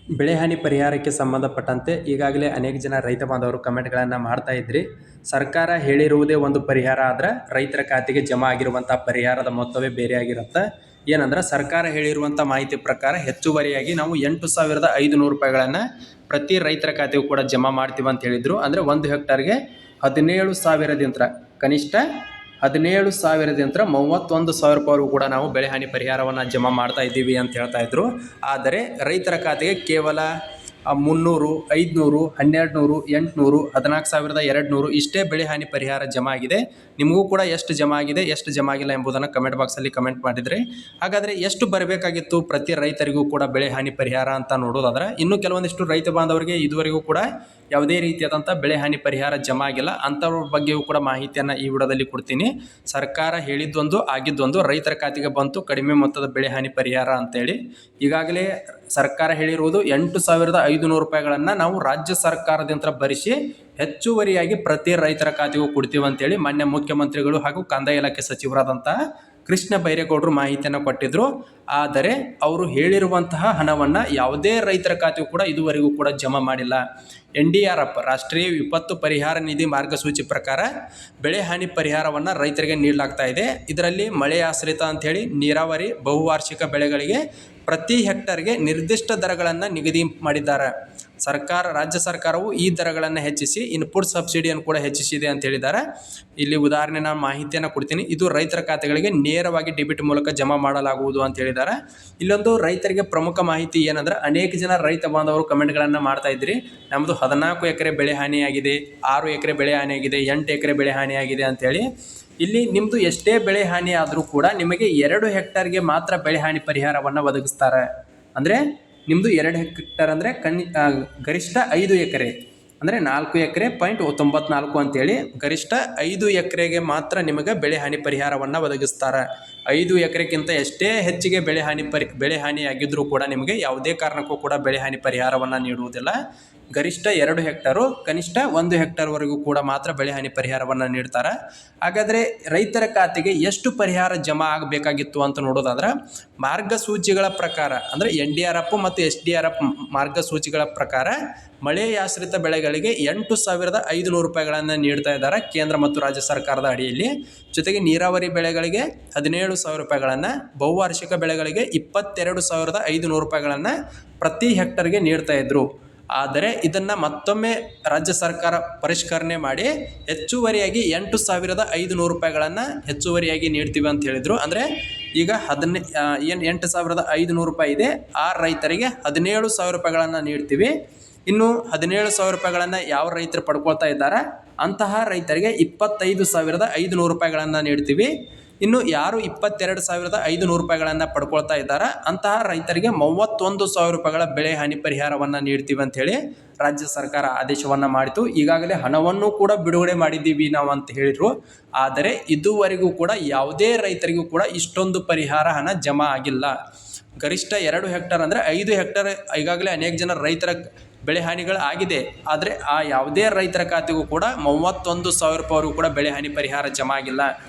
ಬೆಳೆಹಾನಿ ಪರಿಹಾರಕ್ಕೆ ಸಂಬಂಧಪಟ್ಟಂತೆ ಈಗಾಗಲೇ ಅನೇಕ ಜನ ರೈತ ಬಾಂಧವರು ಕಮೆಂಟ್ಗಳನ್ನು ಮಾಡ್ತಾ ಇದ್ರಿ. ಸರ್ಕಾರ ಹೇಳಿರುವುದೇ ಒಂದು ಪರಿಹಾರ ಆದ್ರೆ ರೈತರ ಖಾತೆಗೆ ಜಮಾ ಆಗಿರುವಂಥ ಪರಿಹಾರದ ಮೊತ್ತವೇ ಬೇರೆ ಆಗಿರುತ್ತೆ. ಏನಂದ್ರೆ ಸರ್ಕಾರ ಹೇಳಿರುವಂಥ ಮಾಹಿತಿ ಪ್ರಕಾರ ಹೆಚ್ಚುವರಿಯಾಗಿ ನಾವು 8,500 ರೂಪಾಯಿಗಳನ್ನು ಪ್ರತಿ ರೈತರ ಖಾತೆಗೂ ಕೂಡ ಜಮಾ ಮಾಡ್ತೀವಿ ಅಂತ ಹೇಳಿದ್ರು. ಅಂದರೆ 1 ಹೆಕ್ಟರ್ಗೆ 17,000ದಿಂದ ಕನಿಷ್ಠ 17,000ದಿಂದ 31,000 ರೂಪಾಯಿವರೆಗೂ ಕೂಡ ನಾವು ಬೆಳೆಹಾನಿ ಪರಿಹಾರವನ್ನು ಜಮಾ ಮಾಡ್ತಾ ಇದ್ದೀವಿ ಅಂತ ಹೇಳ್ತಾ ಇದ್ರು. ಆದರೆ ರೈತರ ಖಾತೆಗೆ ಕೇವಲ 300, 500, 1,200, 800, 14,200 ಇಷ್ಟೇ ಬೆಳೆಹಾನಿ ಪರಿಹಾರ ಜಮಾ ಆಗಿದೆ. ನಿಮಗೂ ಕೂಡ ಎಷ್ಟು ಜಮಾ ಆಗಿದೆ, ಎಷ್ಟು ಜಮಾ ಆಗಿಲ್ಲ ಎಂಬುದನ್ನು ಕಮೆಂಟ್ ಬಾಕ್ಸಲ್ಲಿ ಕಮೆಂಟ್ ಮಾಡಿದರೆ, ಹಾಗಾದರೆ ಎಷ್ಟು ಬರಬೇಕಾಗಿತ್ತು ಪ್ರತಿ ರೈತರಿಗೂ ಕೂಡ ಬೆಳೆಹಾನಿ ಪರಿಹಾರ ಅಂತ ನೋಡೋದಾದ್ರೆ, ಇನ್ನೂ ಕೆಲವೊಂದಿಷ್ಟು ರೈತ ಬಾಂಧವರಿಗೆ ಇದುವರೆಗೂ ಕೂಡ ಯಾವುದೇ ರೀತಿಯಾದಂಥ ಬೆಳೆಹಾನಿ ಪರಿಹಾರ ಜಮಾ ಆಗಿಲ್ಲ. ಅಂಥವ್ರ ಬಗ್ಗೆಯೂ ಕೂಡ ಮಾಹಿತಿಯನ್ನು ಈ ವಿಡಿಯೋದಲ್ಲಿ ಕೊಡ್ತೀನಿ. ಸರ್ಕಾರ ಹೇಳಿದ್ದೊಂದು ಆಗಿದ್ದೊಂದು, ರೈತರ ಖಾತೆಗೆ ಬಂತು ಕಡಿಮೆ ಮೊತ್ತದ ಬೆಳೆಹಾನಿ ಪರಿಹಾರ ಅಂತೇಳಿ. ಈಗಾಗಲೇ ಸರ್ಕಾರ ಹೇಳಿರುವುದು 8,500 ರೂಪಾಯಿಗಳನ್ನು ನಾವು ರಾಜ್ಯ ಸರ್ಕಾರದಿಂದ ಭರಿಸಿ ಹೆಚ್ಚುವರಿಯಾಗಿ ಪ್ರತಿ ರೈತರ ಖಾತೆಗೂ ಕೊಡ್ತೀವಿ ಅಂತೇಳಿ ಮಾನ್ಯ ಮುಖ್ಯಮಂತ್ರಿಗಳು ಹಾಗೂ ಕಂದಾಯ ಇಲಾಖೆ ಸಚಿವರಾದಂತಹ ಕೃಷ್ಣ ಬೈರೇಗೌಡರು ಮಾಹಿತಿಯನ್ನು ಕೊಟ್ಟಿದ್ರು. ಆದರೆ ಅವರು ಹೇಳಿರುವಂತಹ ಹಣವನ್ನು ಯಾವುದೇ ರೈತರ ಖಾತೆಗೂ ಕೂಡ ಇದುವರೆಗೂ ಕೂಡ ಜಮಾ ಮಾಡಿಲ್ಲ. NDRF ರಾಷ್ಟ್ರೀಯ ವಿಪತ್ತು ಪರಿಹಾರ ನಿಧಿ ಮಾರ್ಗಸೂಚಿ ಪ್ರಕಾರ ಬೆಳೆಹಾನಿ ಪರಿಹಾರವನ್ನು ರೈತರಿಗೆ ನೀಡಲಾಗ್ತಾ ಇದೆ. ಇದರಲ್ಲಿ ಮಳೆ ಆಶ್ರಿತ ಅಂಥೇಳಿ ನೀರಾವರಿ ಬಹುವಾರ್ಷಿಕ ಬೆಳೆಗಳಿಗೆ ಪ್ರತಿ ಹೆಕ್ಟರ್ಗೆ ನಿರ್ದಿಷ್ಟ ದರಗಳನ್ನು ನಿಗದಿ ಮಾಡಿದ್ದಾರೆ. ರಾಜ್ಯ ಸರ್ಕಾರವು ಈ ದರಗಳನ್ನು ಹೆಚ್ಚಿಸಿ ಇನ್ಪುಟ್ ಸಬ್ಸಿಡಿಯನ್ನು ಕೂಡ ಹೆಚ್ಚಿಸಿದೆ ಅಂತ ಹೇಳಿದ್ದಾರೆ. ಇಲ್ಲಿ ಉದಾಹರಣೆ ನಾನು ಮಾಹಿತಿಯನ್ನು ಕೊಡ್ತೀನಿ. ಇದು ರೈತರ ಖಾತೆಗಳಿಗೆ ನೇರವಾಗಿ ಡೆಬಿಟ್ ಮೂಲಕ ಜಮಾ ಮಾಡಲಾಗುವುದು ಅಂತ ಹೇಳಿದ್ದಾರೆ. ಇಲ್ಲೊಂದು ರೈತರಿಗೆ ಪ್ರಮುಖ ಮಾಹಿತಿ ಏನಂದ್ರೆ, ಅನೇಕ ಜನ ರೈತ ಬಾಂಧವರು ಕಮೆಂಟ್ಗಳನ್ನು ಮಾಡ್ತಾ ಇದ್ರಿ. ನಮ್ಮದು 14 ಎಕರೆ ಬೆಳೆ ಹಾನಿಯಾಗಿದೆ, 6 ಎಕರೆ ಬೆಳೆ ಹಾನಿಯಾಗಿದೆ, 8 ಎಕರೆ ಬೆಳೆ ಹಾನಿಯಾಗಿದೆ ಅಂತೇಳಿ. ಇಲ್ಲಿ ನಿಮ್ಮದು ಎಷ್ಟೇ ಬೆಳೆ ಹಾನಿ ಆದರೂ ಕೂಡ ನಿಮಗೆ 2 ಹೆಕ್ಟರ್ಗೆ ಮಾತ್ರ ಬೆಳೆ ಹಾನಿ ಪರಿಹಾರವನ್ನು ಒದಗಿಸ್ತಾರೆ. ಅಂದರೆ ನಿಮ್ಮದು 2 ಹೆಕ್ಟರ್ ಅಂದರೆ ಗರಿಷ್ಠ 5 ಎಕರೆ ಅಂದರೆ 4 ಎಕರೆ .94 ಅಂತೇಳಿ ಗರಿಷ್ಠ 5 ಎಕರೆಗೆ ಮಾತ್ರ ನಿಮಗೆ ಬೆಳೆ ಹಾನಿ ಪರಿಹಾರವನ್ನು ಒದಗಿಸ್ತಾರೆ. 5 ಎಕರೆಗಿಂತ ಎಷ್ಟೇ ಹೆಚ್ಚಿಗೆ ಬೆಳೆ ಹಾನಿಯಾಗಿದ್ದರೂ ಕೂಡ ನಿಮಗೆ ಯಾವುದೇ ಕಾರಣಕ್ಕೂ ಕೂಡ ಬೆಳೆ ಹಾನಿ ಪರಿಹಾರವನ್ನು ನೀಡುವುದಿಲ್ಲ. ಗರಿಷ್ಠ 2 ಹೆಕ್ಟರು ಕನಿಷ್ಠ 1 ಹೆಕ್ಟರ್ವರೆಗೂ ಕೂಡ ಮಾತ್ರ ಬೆಳೆ ಹಾನಿ ಪರಿಹಾರವನ್ನು ನೀಡ್ತಾರೆ. ಹಾಗಾದರೆ ರೈತರ ಖಾತೆಗೆ ಎಷ್ಟು ಪರಿಹಾರ ಜಮಾ ಆಗಬೇಕಾಗಿತ್ತು ಅಂತ ನೋಡೋದಾದ್ರೆ, ಮಾರ್ಗಸೂಚಿಗಳ ಪ್ರಕಾರ ಅಂದರೆ NDRF ಮತ್ತು SDRF ಮಾರ್ಗಸೂಚಿಗಳ ಪ್ರಕಾರ ಮಳೆಯಾಶ್ರಿತ ಬೆಳೆಗಳಿಗೆ 8,500 ರೂಪಾಯಿಗಳನ್ನು ನೀಡ್ತಾ ಇದ್ದಾರೆ ಕೇಂದ್ರ ಮತ್ತು ರಾಜ್ಯ ಸರ್ಕಾರದ ಅಡಿಯಲ್ಲಿ. ಜೊತೆಗೆ ನೀರಾವರಿ ಬೆಳೆಗಳಿಗೆ 17,000 ರೂಪಾಯಿಗಳನ್ನು, ಬಹುವಾರ್ಷಿಕ ಬೆಳೆಗಳಿಗೆ 22,500 ರೂಪಾಯಿಗಳನ್ನು ಪ್ರತಿ ಹೆಕ್ಟರ್ಗೆ ನೀಡ್ತಾ ಇದ್ರು. ಆದರೆ ಇದನ್ನು ಮತ್ತೊಮ್ಮೆ ರಾಜ್ಯ ಸರ್ಕಾರ ಪರಿಷ್ಕರಣೆ ಮಾಡಿ ಹೆಚ್ಚುವರಿಯಾಗಿ 8,500 ರೂಪಾಯಿಗಳನ್ನು ಹೆಚ್ಚುವರಿಯಾಗಿ ನೀಡ್ತೀವಿ ಅಂತ ಹೇಳಿದರು. ಅಂದರೆ ಈಗ 8,500 ರೂಪಾಯಿ ಇದೆ, ಆ ರೈತರಿಗೆ 17,000 ರೂಪಾಯಿಗಳನ್ನು ನೀಡ್ತೀವಿ. ಇನ್ನು 17,000 ರೂಪಾಯಿಗಳನ್ನು ಯಾವ ರೈತರು ಪಡ್ಕೊಳ್ತಾ ಇದ್ದಾರೆ ಅಂತಹ ರೈತರಿಗೆ 25,500 ರೂಪಾಯಿಗಳನ್ನು ನೀಡ್ತೀವಿ. ಇನ್ನು ಯಾರು 22,500 ರೂಪಾಯಿಗಳನ್ನು ಪಡ್ಕೊಳ್ತಾ ಇದ್ದಾರೆ ಅಂತಹ ರೈತರಿಗೆ 31,000 ರೂಪಾಯಿಗಳ ಬೆಳೆ ಹಾನಿ ಪರಿಹಾರವನ್ನು ನೀಡ್ತೀವಿ ಅಂಥೇಳಿ ರಾಜ್ಯ ಸರ್ಕಾರ ಆದೇಶವನ್ನು ಮಾಡಿತು. ಈಗಾಗಲೇ ಹಣವನ್ನು ಕೂಡ ಬಿಡುಗಡೆ ಮಾಡಿದ್ದೀವಿ ನಾವು ಅಂತ ಹೇಳಿದರು. ಆದರೆ ಇದುವರೆಗೂ ಕೂಡ ಯಾವುದೇ ರೈತರಿಗೂ ಕೂಡ ಇಷ್ಟೊಂದು ಪರಿಹಾರ ಹಣ ಜಮಾ ಆಗಿಲ್ಲ. ಗರಿಷ್ಠ 2 ಹೆಕ್ಟರ್ ಅಂದರೆ 5 ಹೆಕ್ಟರ್ ಈಗಾಗಲೇ ಅನೇಕ ಜನ ರೈತರ ಬೆಳೆ ಹಾನಿಗಳು ಆಗಿದೆ. ಆದರೆ ಆ ಯಾವುದೇ ರೈತರ ಖಾತೆಗೂ ಕೂಡ 31,000 ರೂಪಾಯಿವರೆಗೂ ಕೂಡ ಬೆಳೆ ಹಾನಿ ಪರಿಹಾರ ಜಮಾ ಆಗಿಲ್ಲ.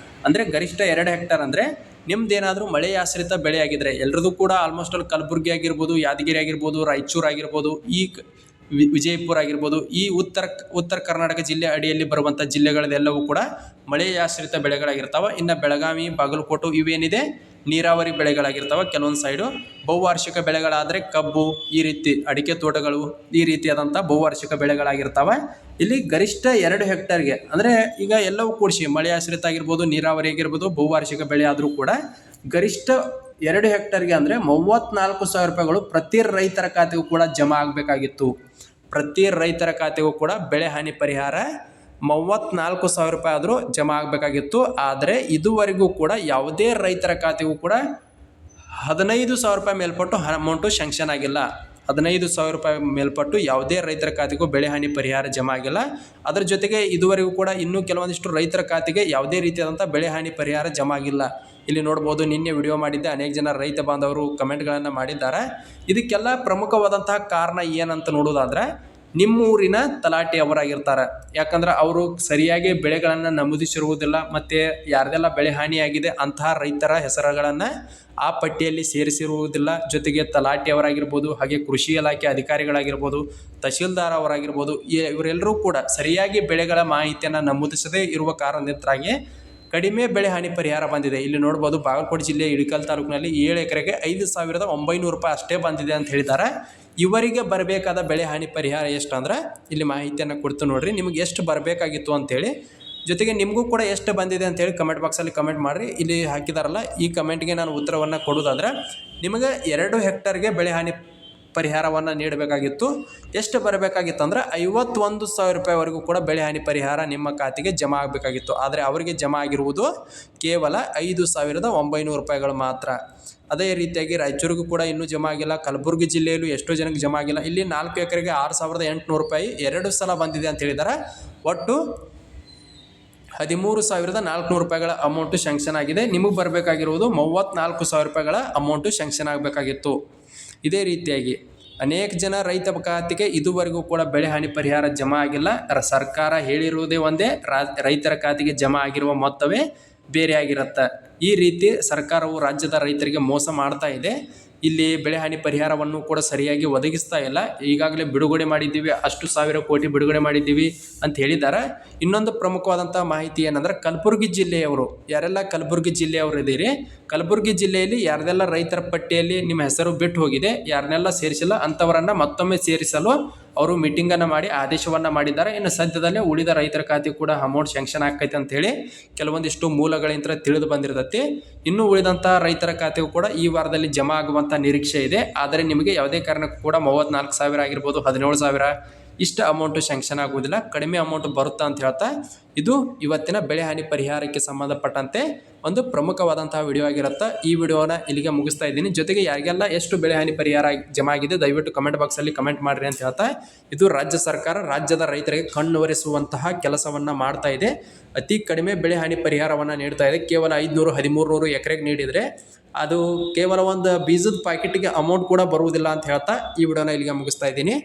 ಅಂದರೆ ಗರಿಷ್ಠ 2 ಹೆಕ್ಟರ್ ಅಂದರೆ ನಿಮ್ದೇನಾದರೂ ಮಳೆ ಆಶ್ರಿತ ಬೆಳೆ ಆಗಿದ್ರೆ, ಎಲ್ಲರದು ಕೂಡ ಆಲ್ಮೋಸ್ಟ್ ಅಲ್ಲಿ ಕಲಬುರಗಿ ಆಗಿರ್ಬೋದು, ಯಾದಗಿರಿ ಆಗಿರ್ಬೋದು, ರಾಯಚೂರು ಆಗಿರ್ಬೋದು, ಈ ವಿಜಯಪುರ ಆಗಿರ್ಬೋದು, ಈ ಉತ್ತರ ಕರ್ನಾಟಕ ಜಿಲ್ಲೆ ಅಡಿಯಲ್ಲಿ ಬರುವಂಥ ಜಿಲ್ಲೆಗಳದೆಲ್ಲವೂ ಕೂಡ ಮಳೆಯಾಶ್ರಿತ ಬೆಳೆಗಳಾಗಿರ್ತಾವೆ. ಇನ್ನು ಬೆಳಗಾವಿ, ಬಾಗಲಕೋಟೆ ಇವೇನಿದೆ ನೀರಾವರಿ ಬೆಳೆಗಳಾಗಿರ್ತಾವೆ. ಕೆಲವೊಂದು ಸೈಡು ಬಹುವಾರ್ಷಿಕ ಬೆಳೆಗಳಾದರೆ ಕಬ್ಬು, ಈ ರೀತಿ ಅಡಿಕೆ ತೋಟಗಳು, ಈ ರೀತಿಯಾದಂಥ ಬಹುವಾರ್ಷಿಕ ಬೆಳೆಗಳಾಗಿರ್ತಾವೆ. ಇಲ್ಲಿ ಗರಿಷ್ಠ 2 ಹೆಕ್ಟರ್ಗೆ ಅಂದರೆ ಈಗ ಎಲ್ಲವೂ ಕೂಡಿಸಿ ಮಳೆ ಆಶ್ರಿತ ಆಗಿರ್ಬೋದು, ನೀರಾವರಿ ಆಗಿರ್ಬೋದು, ಬಹುವಾರ್ಷಿಕ ಬೆಳೆ ಆದರೂ ಕೂಡ ಗರಿಷ್ಠ 2 ಹೆಕ್ಟರ್ಗೆ ಅಂದರೆ 34,000 ರೂಪಾಯಿಗಳು ಪ್ರತಿ ರೈತರ ಖಾತೆಗೂ ಕೂಡ ಜಮಾ ಆಗಬೇಕಾಗಿತ್ತು. ಪ್ರತಿ ರೈತರ ಖಾತೆಗೂ ಕೂಡ ಬೆಳೆ ಹಾನಿ ಪರಿಹಾರ 34,000 ರೂಪಾಯಿ ಆದರೂ ಜಮಾ ಆಗಬೇಕಾಗಿತ್ತು. ಆದರೆ ಇದುವರೆಗೂ ಕೂಡ ಯಾವುದೇ ರೈತರ ಖಾತೆಗೂ ಕೂಡ 15,000 ರೂಪಾಯಿ ಮೇಲ್ಪಟ್ಟು ಅಮೌಂಟು ಶಾಂಕ್ಷನ್ ಆಗಿಲ್ಲ. 15,000 ರೂಪಾಯಿ ಮೇಲ್ಪಟ್ಟು ಯಾವುದೇ ರೈತರ ಖಾತೆಗೂ ಬೆಳೆ ಹಾನಿ ಪರಿಹಾರ ಜಮಾ ಆಗಿಲ್ಲ. ಅದರ ಜೊತೆಗೆ ಇದುವರೆಗೂ ಕೂಡ ಇನ್ನೂ ಕೆಲವೊಂದಿಷ್ಟು ರೈತರ ಖಾತೆಗೆ ಯಾವುದೇ ರೀತಿಯಾದಂಥ ಬೆಳೆ ಹಾನಿ ಪರಿಹಾರ ಜಮಾ ಆಗಿಲ್ಲ. ಇಲ್ಲಿ ನೋಡ್ಬೋದು, ನಿನ್ನೆ ವಿಡಿಯೋ ಮಾಡಿದ್ದೆ, ಅನೇಕ ಜನ ರೈತ ಬಾಂಧವರು ಕಮೆಂಟ್ಗಳನ್ನು ಮಾಡಿದ್ದಾರೆ. ಇದಕ್ಕೆಲ್ಲ ಪ್ರಮುಖವಾದಂತಹ ಕಾರಣ ಏನಂತ ನೋಡೋದಾದರೆ, ನಿಮ್ಮೂರಿನ ತಲಾಟೆಯವರಾಗಿರ್ತಾರೆ. ಯಾಕಂದ್ರೆ ಅವರು ಸರಿಯಾಗಿ ಬೆಳೆಗಳನ್ನು ನಮೂದಿಸಿರುವುದಿಲ್ಲ ಮತ್ತು ಯಾರ್ದೆಲ್ಲ ಬೆಳೆ ಹಾನಿಯಾಗಿದೆ ಅಂತಹ ರೈತರ ಹೆಸರುಗಳನ್ನು ಆ ಪಟ್ಟಿಯಲ್ಲಿ ಸೇರಿಸಿರುವುದಿಲ್ಲ. ಜೊತೆಗೆ ತಲಾಟೆಯವರಾಗಿರ್ಬೋದು, ಹಾಗೆ ಕೃಷಿ ಇಲಾಖೆ ಅಧಿಕಾರಿಗಳಾಗಿರ್ಬೋದು, ತಹಶೀಲ್ದಾರ್ ಅವರಾಗಿರ್ಬೋದು, ಇವರೆಲ್ಲರೂ ಕೂಡ ಸರಿಯಾಗಿ ಬೆಳೆಗಳ ಮಾಹಿತಿಯನ್ನು ನಮೂದಿಸದೇ ಇರುವ ಕಾರಣದಿಂದಾಗಿ ಕಡಿಮೆ ಬೆಳೆ ಹಾನಿ ಪರಿಹಾರ ಬಂದಿದೆ. ಇಲ್ಲಿ ನೋಡ್ಬೋದು, ಬಾಗಲಕೋಟೆ ಜಿಲ್ಲೆಯ ಇಳಕಲ್ ತಾಲೂಕಿನಲ್ಲಿ 7 ಎಕರೆಗೆ 5,900 ರೂಪಾಯಿ ಅಷ್ಟೇ ಬಂದಿದೆ ಅಂತ ಹೇಳಿದ್ದಾರೆ. ಇವರಿಗೆ ಬರಬೇಕಾದ ಬೆಳೆ ಹಾನಿ ಪರಿಹಾರ ಎಷ್ಟು ಅಂದ್ರೆ ಇಲ್ಲಿ ಮಾಹಿತಿಯನ್ನು ಕೊಡ್ತು ನೋಡ್ರಿ, ನಿಮಗೆ ಎಷ್ಟು ಬರಬೇಕಾಗಿತ್ತು ಅಂತೇಳಿ. ಜೊತೆಗೆ ನಿಮಗೂ ಕೂಡ ಎಷ್ಟು ಬಂದಿದೆ ಅಂತೇಳಿ ಕಮೆಂಟ್ ಬಾಕ್ಸಲ್ಲಿ ಕಮೆಂಟ್ ಮಾಡಿರಿ. ಇಲ್ಲಿ ಹಾಕಿದಾರಲ್ಲ ಈ ಕಮೆಂಟ್ಗೆ ನಾನು ಉತ್ತರವನ್ನು ಕೊಡೋದಾದ್ರೆ, ನಿಮಗೆ 2 ಹೆಕ್ಟರ್ಗೆ ಬೆಳೆ ಹಾನಿ ಪರಿಹಾರವನ್ನು ನೀಡಬೇಕಾಗಿತ್ತು. ಎಷ್ಟು ಬರಬೇಕಾಗಿತ್ತು ಅಂದ್ರೆ 51,000 ರೂಪಾಯಿವರೆಗೂ ಕೂಡ ಬೆಳೆ ಹಾನಿ ಪರಿಹಾರ ನಿಮ್ಮ ಖಾತೆಗೆ ಜಮಾ ಆಗಬೇಕಾಗಿತ್ತು. ಆದರೆ ಅವರಿಗೆ ಜಮಾ ಆಗಿರುವುದು ಕೇವಲ 5,900 ರೂಪಾಯಿಗಳು ಮಾತ್ರ. ಅದೇ ರೀತಿಯಾಗಿ ರಾಯಚೂರಿಗೂ ಕೂಡ ಇನ್ನೂ ಜಮಾ ಆಗಿಲ್ಲ. ಕಲಬುರಗಿ ಜಿಲ್ಲೆಯಲ್ಲೂ ಎಷ್ಟೋ ಜನಕ್ಕೆ ಜಮಾ ಆಗಿಲ್ಲ. ಇಲ್ಲಿ 4 ಎಕರೆಗೆ 6,800 ರೂಪಾಯಿ 2 ಸಲ ಬಂದಿದೆ ಅಂತ ಹೇಳಿದ್ದಾರೆ. ಒಟ್ಟು 13,400 ರೂಪಾಯಿಗಳ ಅಮೌಂಟು ಶಾಂಕ್ಷನ್ ಆಗಿದೆ. ನಿಮಗೆ ಬರಬೇಕಾಗಿರುವುದು 34,000 ರೂಪಾಯಿಗಳ ಅಮೌಂಟು ಶಾಂಕ್ಷನ್ ಆಗಬೇಕಾಗಿತ್ತು. ಇದೇ ರೀತಿಯಾಗಿ ಅನೇಕ ಜನ ರೈತ ಖಾತೆಗೆ ಇದುವರೆಗೂ ಕೂಡ ಬೆಳೆ ಹಾನಿ ಪರಿಹಾರ ಜಮಾ ಆಗಿಲ್ಲ. ಸರ್ಕಾರ ಹೇಳಿರುವುದೇ ಒಂದೇ, ರೈತರ ಖಾತೆಗೆ ಜಮಾ ಆಗಿರುವ ಮೊತ್ತವೇ ಬೇರೆ ಆಗಿರುತ್ತೆ. ಈ ರೀತಿ ಸರ್ಕಾರವು ರಾಜ್ಯದ ರೈತರಿಗೆ ಮೋಸ ಮಾಡ್ತಾ ಇದೆ. ಇಲ್ಲಿ ಬೆಳೆ ಹಾನಿ ಪರಿಹಾರವನ್ನು ಕೂಡ ಸರಿಯಾಗಿ ಒದಗಿಸ್ತಾ ಇಲ್ಲ. ಈಗಾಗಲೇ ಬಿಡುಗಡೆ ಮಾಡಿದ್ದೀವಿ, ಅಷ್ಟು ಸಾವಿರ ಕೋಟಿ ಬಿಡುಗಡೆ ಮಾಡಿದ್ದೀವಿ ಅಂತ ಹೇಳಿದ್ದಾರೆ. ಇನ್ನೊಂದು ಪ್ರಮುಖವಾದಂಥ ಮಾಹಿತಿ ಏನಂದ್ರೆ, ಕಲಬುರಗಿ ಜಿಲ್ಲೆಯವರು ಯಾರೆಲ್ಲ ಕಲಬುರಗಿ ಜಿಲ್ಲೆಯವರು ಇದ್ದೀರಿ, ಕಲಬುರಗಿ ಜಿಲ್ಲೆಯಲ್ಲಿ ಯಾರ್ದೆಲ್ಲ ರೈತರ ಪಟ್ಟಿಯಲ್ಲಿ ನಿಮ್ಮ ಹೆಸರು ಬಿಟ್ಟು ಹೋಗಿದೆ, ಯಾರನ್ನೆಲ್ಲ ಸೇರಿಸಿಲ್ಲ ಅಂಥವರನ್ನು ಮತ್ತೊಮ್ಮೆ ಸೇರಿಸಲು ಅವರು ಮೀಟಿಂಗನ್ನು ಮಾಡಿ ಆದೇಶವನ್ನು ಮಾಡಿದ್ದಾರೆ. ಇನ್ನು ಸದ್ಯದಲ್ಲೇ ಉಳಿದ ರೈತರ ಖಾತೆ ಕೂಡ ಅಮೌಂಟ್ ಶಾಂಕ್ಷನ್ ಆಕೈತೆ ಅಂತೇಳಿ ಕೆಲವೊಂದಿಷ್ಟು ಮೂಲಗಳಿಂದ ತಿಳಿದು ಬಂದಿರ್ತೈತಿ. ಇನ್ನು ಉಳಿದಂಥ ರೈತರ ಖಾತೆಗೂ ಕೂಡ ಈ ವಾರದಲ್ಲಿ ಜಮಾ ಆಗುವಂಥ ನಿರೀಕ್ಷೆ ಇದೆ. ಆದರೆ ನಿಮಗೆ ಯಾವುದೇ ಕಾರಣಕ್ಕೂ ಕೂಡ 34,000 ಆಗಿರ್ಬೋದು, 17,000 ಇಷ್ಟು ಅಮೌಂಟು ಶಾಂಕ್ಷನ್ ಆಗುವುದಿಲ್ಲ, ಕಡಿಮೆ ಅಮೌಂಟ್ ಬರುತ್ತಾ ಅಂತ ಹೇಳ್ತಾ ಇದು ಇವತ್ತಿನ ಬೆಳೆ ಹಾನಿ ಪರಿಹಾರಕ್ಕೆ ಸಂಬಂಧಪಟ್ಟಂತೆ ಒಂದು ಪ್ರಮುಖವಾದಂತಹ ವಿಡಿಯೋ ಆಗಿರುತ್ತೆ. ಈ ವಿಡಿಯೋನ ಇಲ್ಲಿಗೆ ಮುಗಿಸ್ತಾ ಇದ್ದೀನಿ. ಜೊತೆಗೆ ಯಾರಿಗೆಲ್ಲ ಎಷ್ಟು ಬೆಳೆ ಹಾನಿ ಪರಿಹಾರ ಜಮಾ ಆಗಿದೆ ದಯವಿಟ್ಟು ಕಮೆಂಟ್ ಬಾಕ್ಸಲ್ಲಿ ಕಮೆಂಟ್ ಮಾಡಿರಿ ಅಂತ ಹೇಳ್ತಾ, ಇದು ರಾಜ್ಯ ಸರ್ಕಾರ ರಾಜ್ಯದ ರೈತರಿಗೆ ಕಣ್ಣೊರೆಸುವಂತಹ ಕೆಲಸವನ್ನು ಮಾಡ್ತಾ ಇದೆ. ಅತಿ ಕಡಿಮೆ ಬೆಳೆ ಹಾನಿ ಪರಿಹಾರವನ್ನು ನೀಡ್ತಾ ಇದೆ. ಕೇವಲ 500-1,300 ಎಕರೆಗೆ ನೀಡಿದರೆ ಅದು ಕೇವಲ ಒಂದು ಬೀಜದ ಪ್ಯಾಕೆಟ್ಗೆ ಅಮೌಂಟ್ ಕೂಡ ಬರುವುದಿಲ್ಲ ಅಂತ ಹೇಳ್ತಾ ಈ ವಿಡಿಯೋನ ಇಲ್ಲಿಗೆ ಮುಗಿಸ್ತಾ ಇದ್ದೀನಿ.